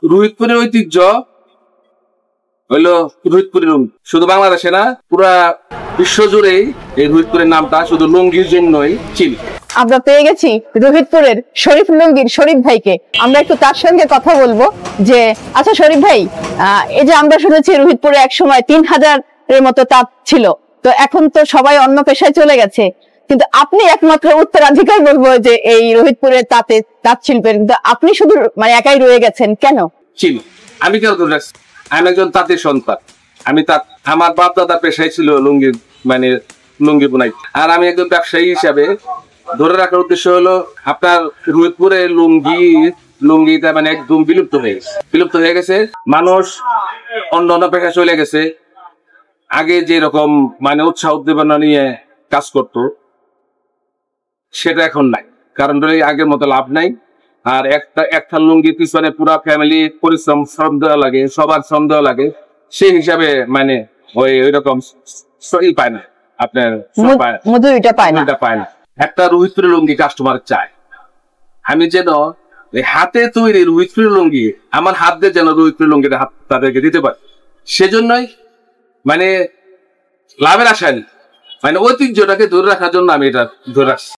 রোহিতপুরের ঐতিহ্য হইলো রোহিতপুরের লুঙ্গি। শুধু বাংলাদেশে না, পুরা বিশ্ব জুড়েই এই রোহিতপুরের নামটা শুধু লুঙ্গির জন্যই চিনি। আমরা পেয়ে গেছি রোহিতপুরের শরীফ লুঙ্গির শরীফ ভাইকে। আমরা একটু তার সঙ্গে কথা বলবো যে আচ্ছা শরীফ ভাই, এই যে আমরা শুনেছি রোহিতপুরে এক সময় 3000-এর মতো তাঁত ছিল, তো এখন তো সবাই অন্য পেশায় চলে গেছে, কিন্তু আপনি একমাত্র উত্তরাধিকার বলবো যে এই রোহিতপুরের তাঁত শিল্পের, কিন্তু আপনি শুধু মানে একাই রয়ে গেছেন কেন? চিনি আমি কেন ধরে রাখছি, আমি একজন তাঁতের সন্তান। আমি তাঁত, আমার বাপ দাদার পেশাই ছিল লুঙ্গি, মানে লুঙ্গি বুনাই। আর আমি একজন ব্যবসায়ী হিসাবে ধরে রাখার উদ্দেশ্য হলো আপনার রোহিতপুরে লুঙ্গিটা মানে একদম বিলুপ্ত হয়ে গেছে। মানুষ অন্য অন্য পেশা চলে গেছে। আগে যে রকম মানে উৎসাহ উদ্দীপনা নিয়ে কাজ করতো সেটা এখন নাই, কারণ আগের মতো লাভ নাই। আর একটা লুঙ্গির পিছনে পুরা ফ্যামিলি পরিশ্রম, শ্রম দেওয়া লাগে, সবার শ্রম দেওয়া লাগে। সেই হিসাবে মানে ওই রকম পায় না, আপনার মজুরিটা পায় না। একটা রোহিতপুরের লুঙ্গি কাস্টমার চায়, আমি যেন হাতে তৈরি রোহিতপুরের লুঙ্গি, আমার হাত দিয়ে যেন রোহিতপুরের লুঙ্গিটা তাদেরকে দিতে পারে। সেজন্যই মানে লাভের আশায়, মানে ঐতিহ্যটাকে ধরে রাখার জন্য আমি এটা ধরে রাখছি।